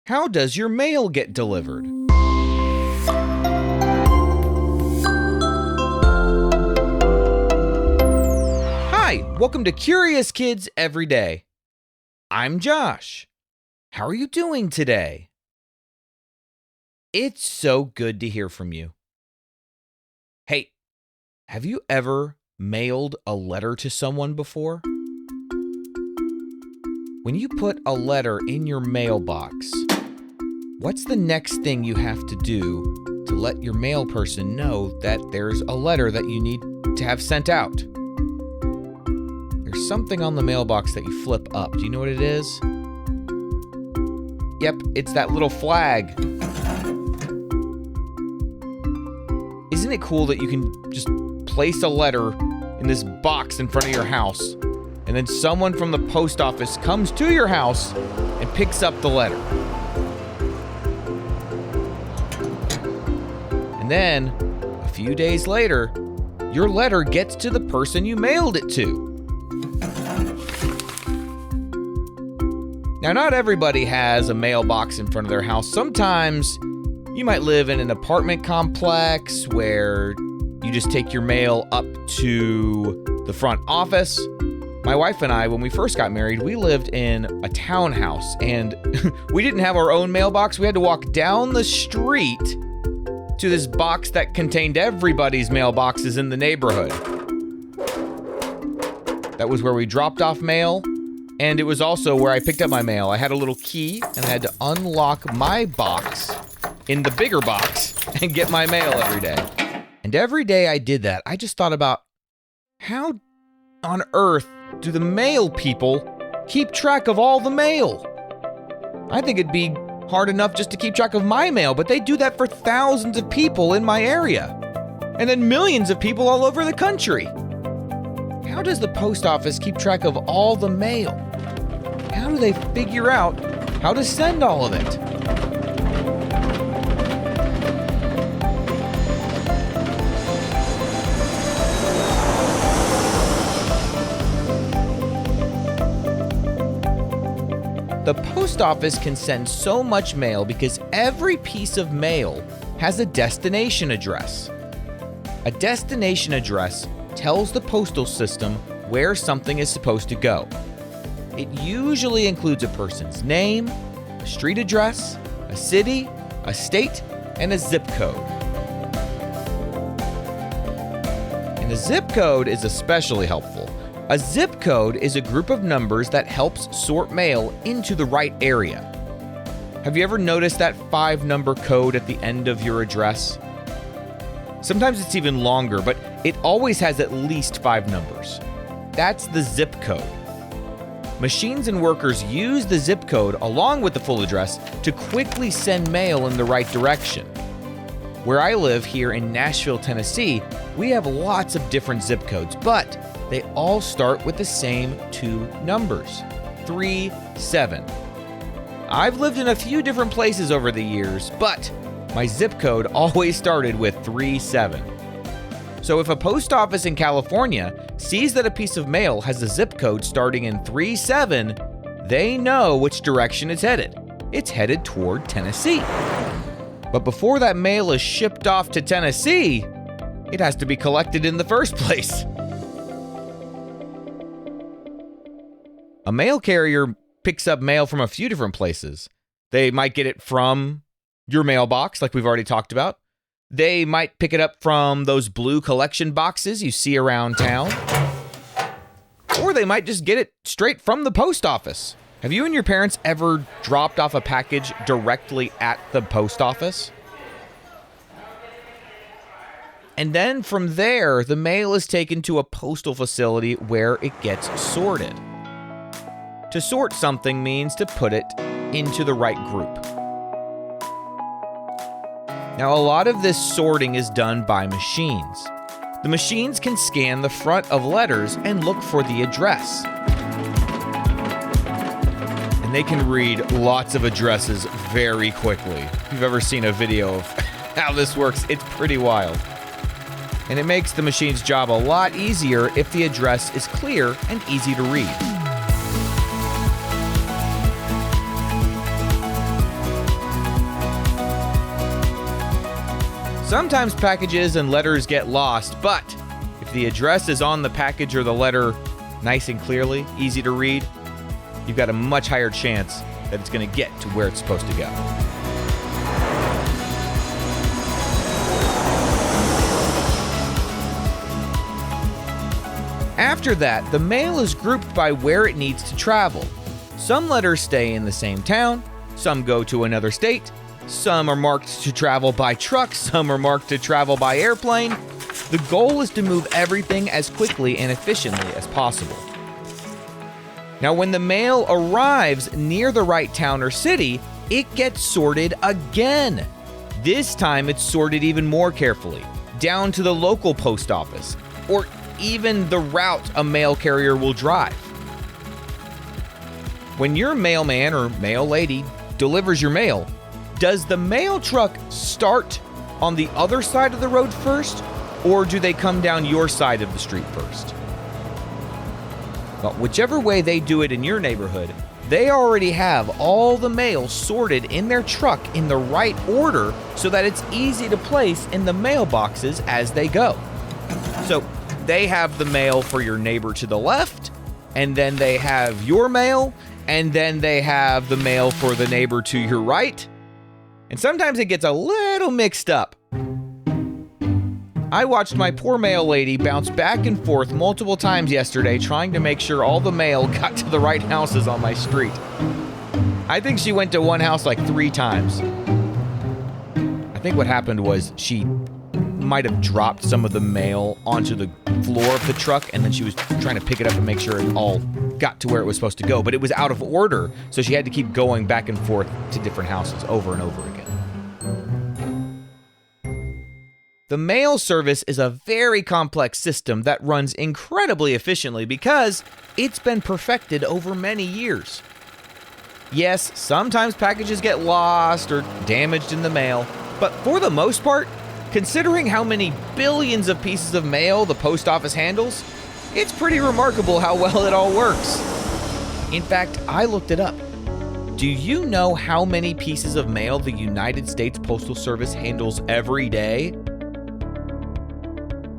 How does your mail get delivered? Hi, welcome to Curious Kids Every Day. I'm Josh. How are you doing today? It's so good to hear from you. Hey, have you ever mailed a letter to someone before? When you put a letter in your mailbox, what's the next thing you have to do to let your mail person know that there's a letter that you need to have sent out? There's something on the mailbox that you flip up. Do you know what it is? Yep, it's that little flag. Isn't it cool that you can just place a letter in this box in front of your house, and then someone from the post office comes to your house and picks up the letter? And then, a few days later, your letter gets to the person you mailed it to. Now, not everybody has a mailbox in front of their house. Sometimes you might live in an apartment complex where you just take your mail up to the front office. My wife and I, when we first got married, we lived in a townhouse, and we didn't have our own mailbox. We had to walk down the street to this box that contained everybody's mailboxes in the neighborhood. That was where we dropped off mail, and it was also where I picked up my mail. I had a little key, and I had to unlock my box in the bigger box and get my mail every day. And every day I did that, I just thought about how on earth do the mail people keep track of all the mail? I think it'd be hard enough just to keep track of my mail, but they do that for thousands of people in my area, and then millions of people all over the country. How does the post office keep track of all the mail? How do they figure out how to send all of it? The post office can send so much mail because every piece of mail has a destination address. A destination address tells the postal system where something is supposed to go. It usually includes a person's name, a street address, a city, a state, and a zip code. And a zip code is especially helpful. A zip code is a group of numbers that helps sort mail into the right area. Have you ever noticed that 5-number code at the end of your address? Sometimes it's even longer, but it always has at least 5 numbers. That's the zip code. Machines and workers use the zip code along with the full address to quickly send mail in the right direction. Where I live here in Nashville, Tennessee, we have lots of different zip codes, but they all start with the same 2 numbers, 3-7. I've lived in a few different places over the years, but my zip code always started with 3-7. So if a post office in California sees that a piece of mail has a zip code starting in 3-7, they know which direction it's headed. It's headed toward Tennessee. But before that mail is shipped off to Tennessee, it has to be collected in the first place. A mail carrier picks up mail from a few different places. They might get it from your mailbox, like we've already talked about. They might pick it up from those blue collection boxes you see around town. Or they might just get it straight from the post office. Have you and your parents ever dropped off a package directly at the post office? And then from there, the mail is taken to a postal facility where it gets sorted. To sort something means to put it into the right group. Now, a lot of this sorting is done by machines. The machines can scan the front of letters and look for the address. And they can read lots of addresses very quickly. If you've ever seen a video of how this works, it's pretty wild. And it makes the machine's job a lot easier if the address is clear and easy to read. Sometimes packages and letters get lost, but if the address is on the package or the letter nice and clearly, easy to read, you've got a much higher chance that it's going to get to where it's supposed to go. After that, the mail is grouped by where it needs to travel. Some letters stay in the same town, some go to another state, some are marked to travel by truck, some are marked to travel by airplane. The goal is to move everything as quickly and efficiently as possible. Now, when the mail arrives near the right town or city, it gets sorted again. This time it's sorted even more carefully, down to the local post office, or even the route a mail carrier will drive. When your mailman or mail lady delivers your mail, does the mail truck start on the other side of the road first, or do they come down your side of the street first? Well, whichever way they do it in your neighborhood, they already have all the mail sorted in their truck in the right order so that it's easy to place in the mailboxes as they go. So they have the mail for your neighbor to the left, and then they have your mail, and then they have the mail for the neighbor to your right. And sometimes it gets a little mixed up. I watched my poor mail lady bounce back and forth multiple times yesterday trying to make sure all the mail got to the right houses on my street. I think she went to one house like 3 times. I think what happened was she might have dropped some of the mail onto the floor of the truck, and then she was trying to pick it up and make sure it all got to where it was supposed to go, but it was out of order, so she had to keep going back and forth to different houses over and over again. The mail service is a very complex system that runs incredibly efficiently because it's been perfected over many years. Yes, sometimes packages get lost or damaged in the mail, but for the most part, considering how many billions of pieces of mail the post office handles, it's pretty remarkable how well it all works. In fact, I looked it up. Do you know how many pieces of mail the United States Postal Service handles every day?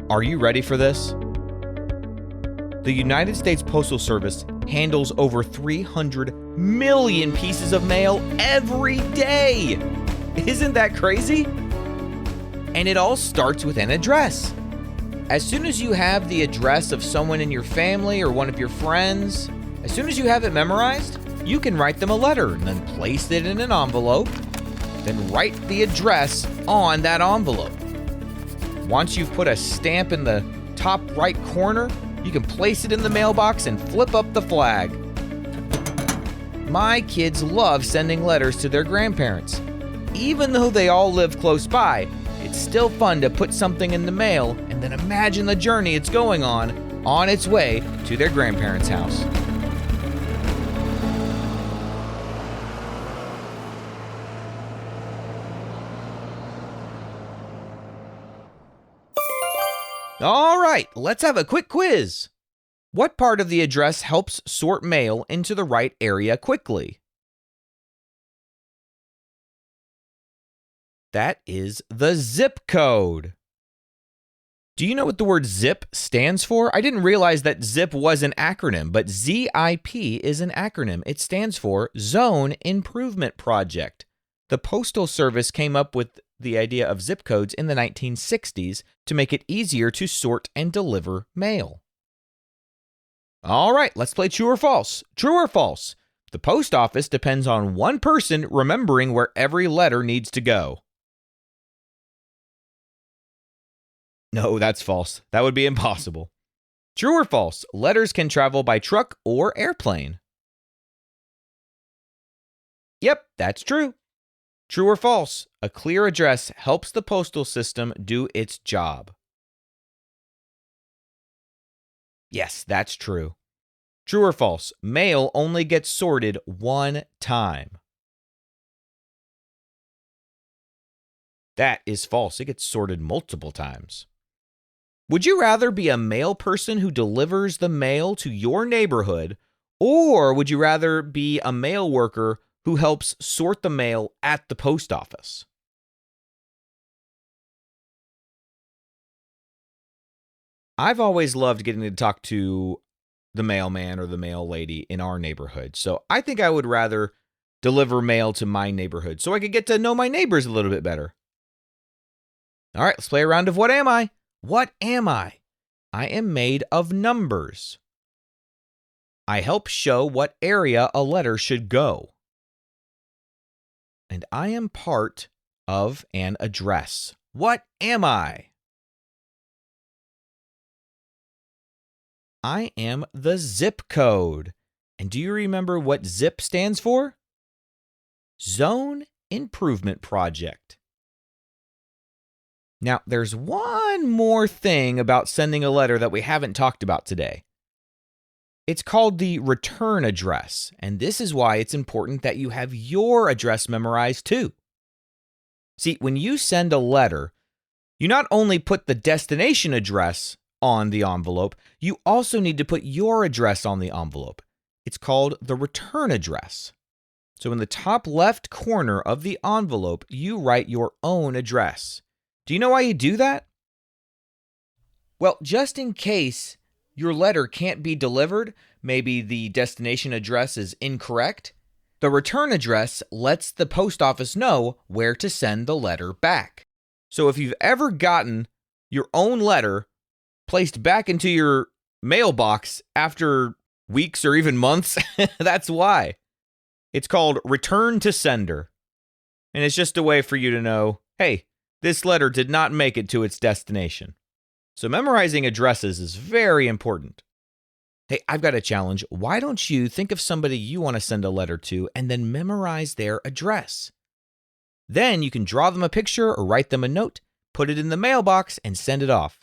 Are you ready for this? The United States Postal Service handles over 300 million pieces of mail every day. Isn't that crazy? And it all starts with an address. As soon as you have the address of someone in your family or one of your friends, as soon as you have it memorized, you can write them a letter and then place it in an envelope, then write the address on that envelope. Once you've put a stamp in the top right corner, you can place it in the mailbox and flip up the flag. My kids love sending letters to their grandparents. Even though they all live close by, it's still fun to put something in the mail and then imagine the journey it's going on its way to their grandparents' house. All right, let's have a quick quiz. What part of the address helps sort mail into the right area quickly? That is the zip code. Do you know what the word zip stands for? I didn't realize that zip was an acronym, but ZIP is an acronym. It stands for Zone Improvement Project. The Postal Service came up with the idea of zip codes in the 1960s to make it easier to sort and deliver mail. All right, let's play true or false. True or false? The post office depends on one person remembering where every letter needs to go. No, that's false. That would be impossible. True or false? Letters can travel by truck or airplane. Yep, that's true. True or false? A clear address helps the postal system do its job. Yes, that's true. True or false? Mail only gets sorted one time. That is false. It gets sorted multiple times. Would you rather be a mail person who delivers the mail to your neighborhood, or would you rather be a mail worker who helps sort the mail at the post office? I've always loved getting to talk to the mailman or the mail lady in our neighborhood. So I think I would rather deliver mail to my neighborhood so I could get to know my neighbors a little bit better. All right, let's play a round of What Am I? What am I? I am made of numbers. I help show what area a letter should go. And I am part of an address. What am I? I am the zip code. And do you remember what ZIP stands for? Zone Improvement Project. Now, there's one more thing about sending a letter that we haven't talked about today. It's called the return address, and this is why it's important that you have your address memorized too. See, when you send a letter, you not only put the destination address on the envelope, you also need to put your address on the envelope. It's called the return address. So in the top left corner of the envelope, you write your own address. Do you know why you do that? Well, just in case your letter can't be delivered, maybe the destination address is incorrect, the return address lets the post office know where to send the letter back. So if you've ever gotten your own letter placed back into your mailbox after weeks or even months, that's why. It's called return to sender. And it's just a way for you to know, hey, this letter did not make it to its destination. So memorizing addresses is very important. Hey, I've got a challenge. Why don't you think of somebody you want to send a letter to and then memorize their address? Then you can draw them a picture or write them a note, put it in the mailbox, and send it off.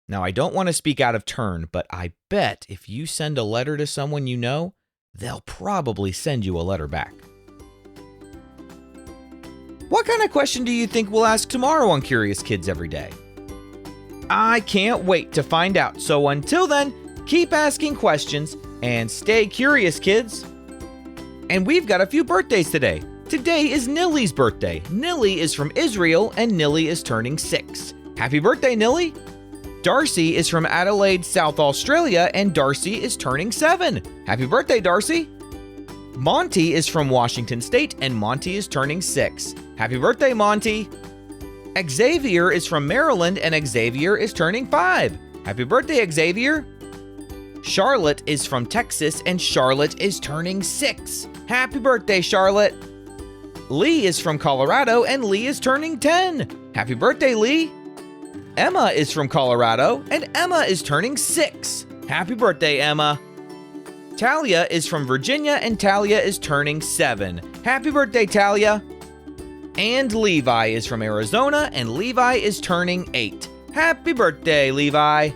Now, I don't want to speak out of turn, but I bet if you send a letter to someone you know, they'll probably send you a letter back. What kind of question do you think we'll ask tomorrow on Curious Kids Every Day? I can't wait to find out. So until then, keep asking questions and stay curious, kids. And we've got a few birthdays today. Today is Nilly's birthday. Nilly is from Israel and Nilly is turning 6. Happy birthday, Nilly! Darcy is from Adelaide, South Australia, and Darcy is turning 7. Happy birthday, Darcy! Monty is from Washington State, and Monty is turning 6. Happy birthday, Monty! Xavier is from Maryland, and Xavier is turning 5. Happy birthday, Xavier! Charlotte is from Texas, and Charlotte is turning 6. Happy birthday, Charlotte! Lee is from Colorado, and Lee is turning 10. Happy birthday, Lee! Emma is from Colorado, and Emma is turning 6. Happy birthday, Emma! Talia is from Virginia, and Talia is turning 7. Happy birthday, Talia! And Levi is from Arizona, and Levi is turning 8. Happy birthday, Levi!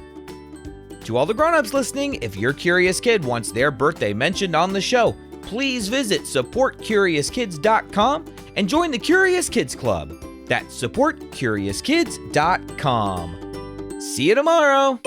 To all the grown-ups listening, if your curious kid wants their birthday mentioned on the show, please visit supportcuriouskids.com and join the Curious Kids Club. That's supportcuriouskids.com. See you tomorrow!